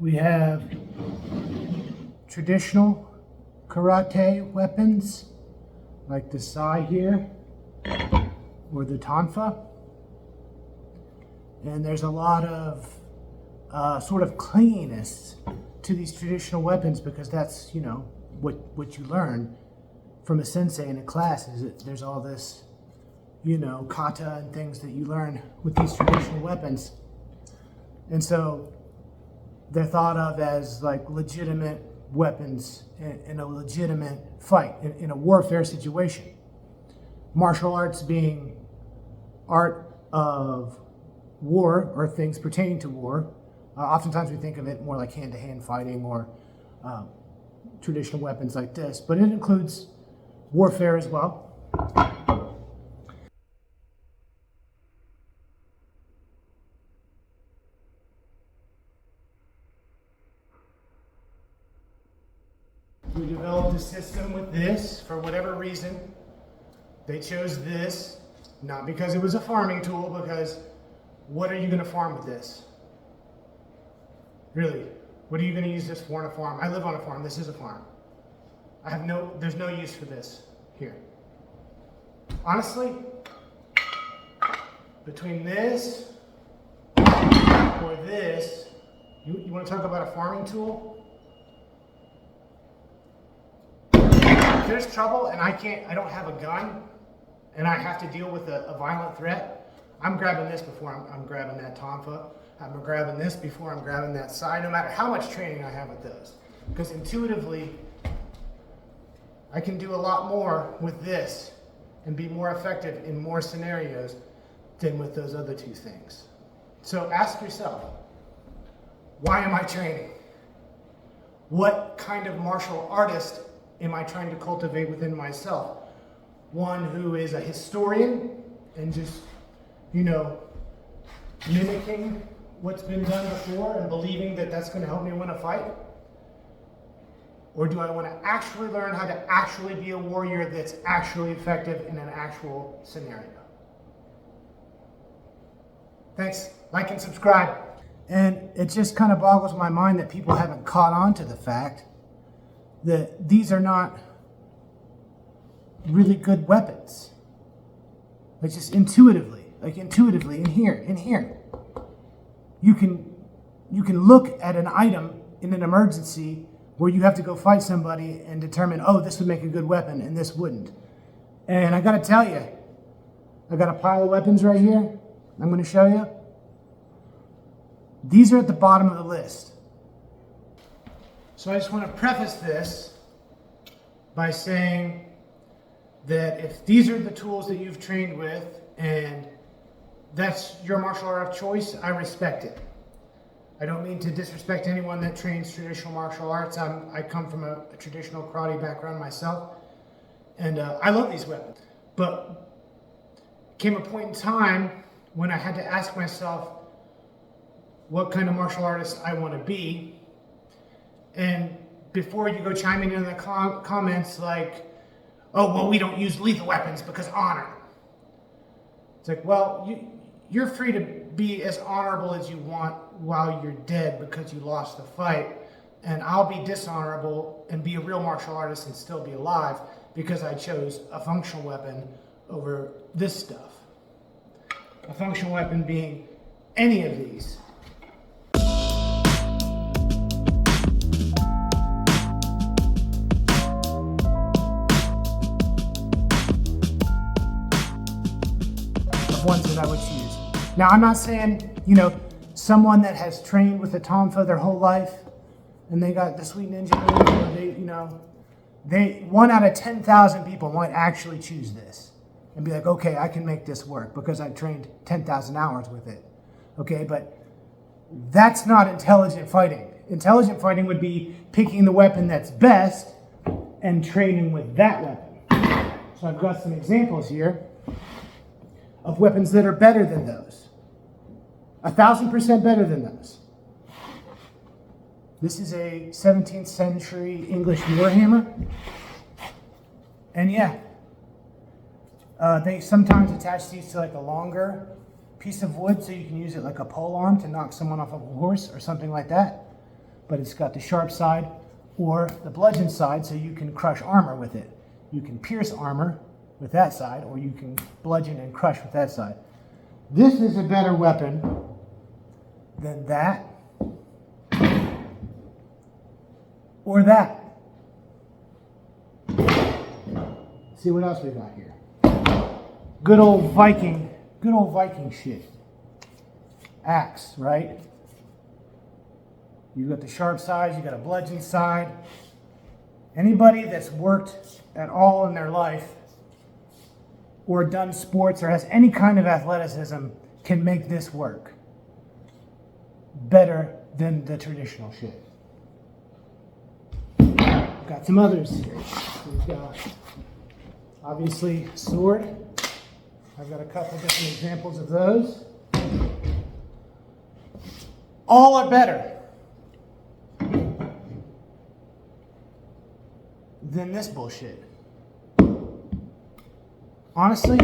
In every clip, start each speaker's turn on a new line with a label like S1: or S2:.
S1: We have traditional karate weapons, like the sai here, or the tonfa. And there's a lot of sort of cleanliness to these traditional weapons because that's, you know, what you learn from a sensei in a class is that there's all this, you know, kata and things that you learn with these traditional weapons. And so they're thought of as like legitimate weapons in a legitimate fight, in a warfare situation. Martial arts being art of war or things pertaining to war. Oftentimes we think of it more like hand-to-hand fighting or traditional weapons like this, but it includes warfare as well. We developed a system with this for whatever reason. They chose this, not because it was a farming tool, because what are you going to farm with this? Really, what are you going to use this for on a farm? I live on a farm. This is a farm. There's no use for this here. Honestly, between this or this, you want to talk about a farming tool? If there's trouble and I don't have a gun and I have to deal with a violent threat, I'm grabbing this before I'm grabbing that tonfa. I'm grabbing this before I'm grabbing that side, no matter how much training I have with those. Because intuitively, I can do a lot more with this and be more effective in more scenarios than with those other two things. So ask yourself, why am I training? What kind of martial artist am I trying to cultivate within myself? One who is a historian and just, you know, mimicking what's been done before and believing that that's going to help me win a fight? Or do I want to actually learn how to actually be a warrior that's actually effective in an actual scenario? Thanks. Like and subscribe. And it just kind of boggles my mind that people haven't caught on to the fact that these are not really good weapons. Like just intuitively in here. You can look at an item in an emergency where you have to go fight somebody and determine, oh, this would make a good weapon and this wouldn't. And I gotta tell you, I got a pile of weapons right here. I'm gonna show you. These are at the bottom of the list. So I just want to preface this by saying that if these are the tools that you've trained with and that's your martial art of choice, I respect it. I don't mean to disrespect anyone that trains traditional martial arts. I come from a traditional karate background myself, and I love these weapons. But came a point in time when I had to ask myself what kind of martial artist I want to be. And before you go chiming in the comments like, oh, well, we don't use lethal weapons because honor. It's like, well, you're free to be as honorable as you want while you're dead because you lost the fight. And I'll be dishonorable and be a real martial artist and still be alive because I chose a functional weapon over this stuff. A functional weapon being any of these. Ones that I would choose. Now, I'm not saying, you know, someone that has trained with the tonfa their whole life and they got the sweet ninja move, or they, you know, 1 out of 10,000 people might actually choose this and be like, okay, I can make this work because I've trained 10,000 hours with it. Okay, but that's not intelligent fighting. Intelligent fighting would be picking the weapon that's best and training with that weapon. So I've got some examples here of weapons that are better than those. 1,000% better than those. This is a 17th century English warhammer. And yeah, they sometimes attach these to like a longer piece of wood so you can use it like a pole arm to knock someone off of a horse or something like that. but it's got the sharp side or the bludgeon side, so you can crush armor with it. You can pierce armor with that side, or you can bludgeon and crush with that side. This is a better weapon than that or that. See what else we got here. Good old Viking shit. Axe, right? You got the sharp side, you got a bludgeon side. Anybody that's worked at all in their life or done sports or has any kind of athleticism can make this work better than the traditional shit. Got some others here. We've got, obviously, sword. I've got a couple different examples of those. All are better than this bullshit. Honestly,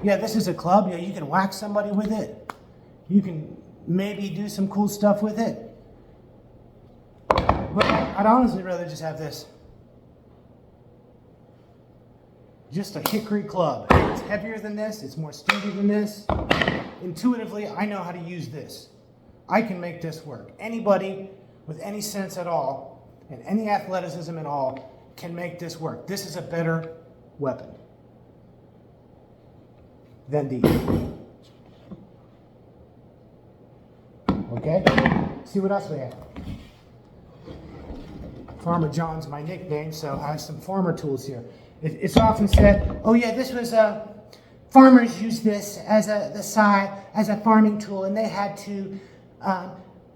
S1: yeah, this is a club. Yeah, you can whack somebody with it. You can maybe do some cool stuff with it. But I'd honestly rather just have this. Just a hickory club. It's heavier than this. It's more sturdy than this. Intuitively, I know how to use this. I can make this work. Anybody with any sense at all and any athleticism at all can make this work. This is a better weapon than these. Okay? See what else we have. Farmer John's my nickname, so I have some farmer tools here. It's often said, oh yeah, this was farmers used this as a farming tool, and they had to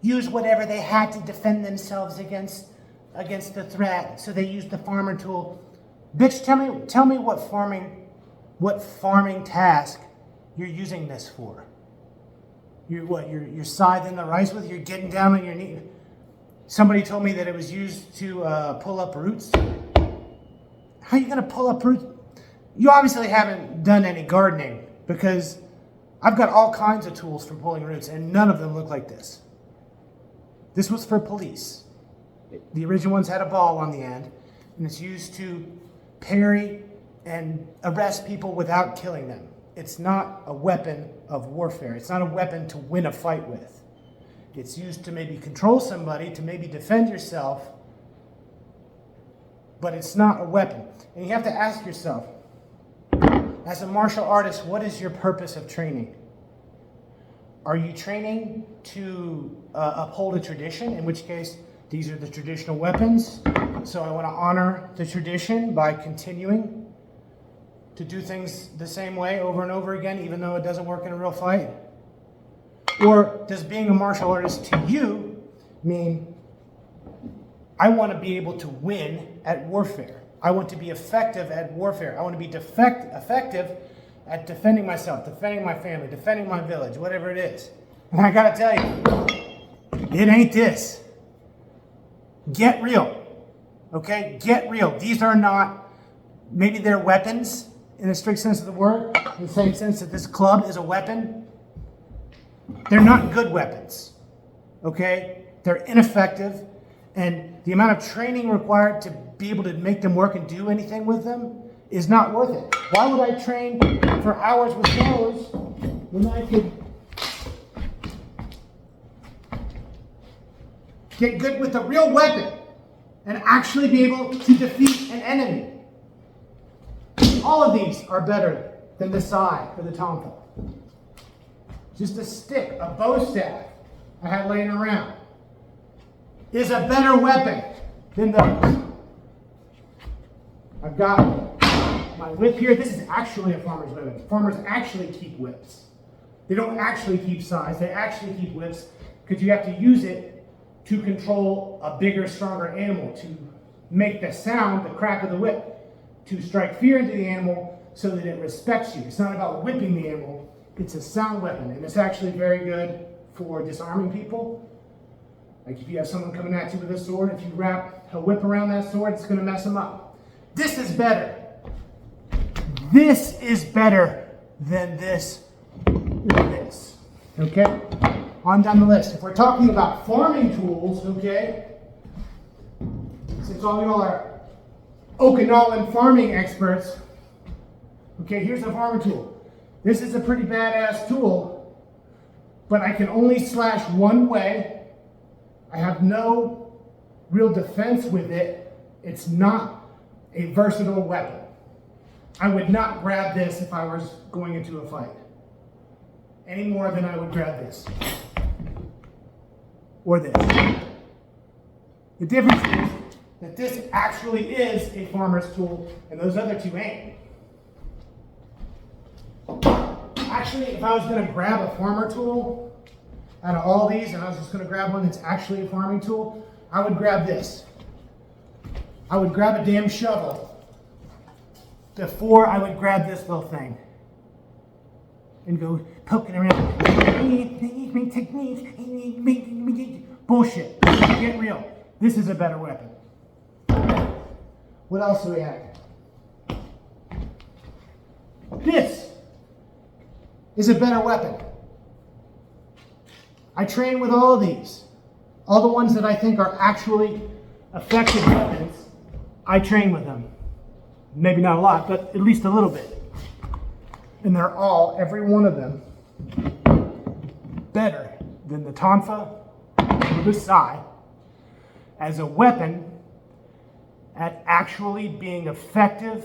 S1: use whatever they had to defend themselves against the threat. So they used the farmer tool. Bitch, tell me what farming task you're using this for. You're scything the rice with? You're getting down on your knee? Somebody told me that it was used to pull up roots. How are you going to pull up roots? You obviously haven't done any gardening, because I've got all kinds of tools for pulling roots, and none of them look like this. This was for police. The original ones had a ball on the end, and it's used to parry and arrest people without killing them. It's not a weapon of warfare. It's not a weapon to win a fight with. It's used to maybe control somebody, to maybe defend yourself, but it's not a weapon. And you have to ask yourself, as a martial artist, what is your purpose of training? Are you training to uphold a tradition, in which case these are the traditional weapons, so I want to honor the tradition by continuing to do things the same way over and over again, even though it doesn't work in a real fight? Or does being a martial artist to you mean I want to be able to win at warfare? I want to be effective at warfare. I want to be effective at defending myself, defending my family, defending my village, whatever it is. And I gotta tell you, it ain't this. Get real, okay? Get real. These are not, maybe they're weapons in the strict sense of the word, in the same sense that this club is a weapon. They're not good weapons, okay? They're ineffective, and the amount of training required to be able to make them work and do anything with them is not worth it. Why would I train for hours with those when I could get good with a real weapon and actually be able to defeat an enemy? All of these are better than the sai or the tonfa. Just a stick, a bow staff I had laying around is a better weapon than those. I've got my whip here. This is actually a farmer's weapon. Farmers actually keep whips. They don't actually keep sais. They actually keep whips, because you have to use it to control a bigger, stronger animal, to make the sound, the crack of the whip, to strike fear into the animal so that it respects you. It's not about whipping the animal. It's a sound weapon, and it's actually very good for disarming people. Like if you have someone coming at you with a sword, if you wrap a whip around that sword, it's going to mess them up. This is better. This is better than this or this. Okay? On down the list. If we're talking about farming tools, okay, since all y'all are Okinawan farming experts, okay, here's a farmer tool. This is a pretty badass tool, but I can only slash one way. I have no real defense with it. It's not a versatile weapon. I would not grab this if I was going into a fight, any more than I would grab this or this. The difference is that this actually is a farmer's tool and those other two ain't. Actually, if I was going to grab a farmer tool out of all these and I was just going to grab one that's actually a farming tool, I would grab this. I would grab a damn shovel before I would grab this little thing and go poking around. Bullshit. Get real. This is a better weapon. What else do we have? This is a better weapon. I train with all of these. All the ones that I think are actually effective weapons, I train with them. Maybe not a lot, but at least a little bit. And they're all, every one of them, better than the Tonfa or the Sai as a weapon at actually being effective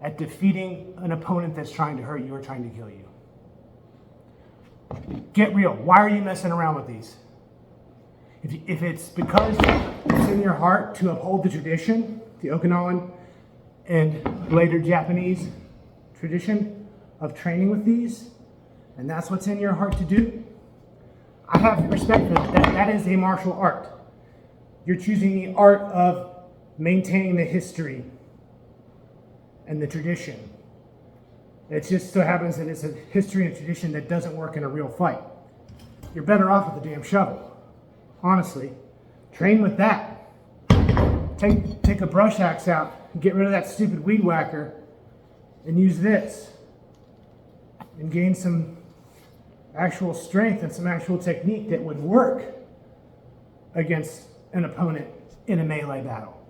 S1: at defeating an opponent that's trying to hurt you or trying to kill you. Get real. Why are you messing around with these? If it's because it's in your heart to uphold the tradition, the Okinawan and later Japanese tradition of training with these, and that's what's in your heart to do, I have respect for that. That is a martial art. You're choosing the art of maintaining the history and the tradition. It just so happens that it's a history and tradition that doesn't work in a real fight. You're better off with a damn shovel. Honestly, train with that. Take a brush axe out, get rid of that stupid weed whacker, and use this. And gain some actual strength and some actual technique that would work against an opponent in a melee battle.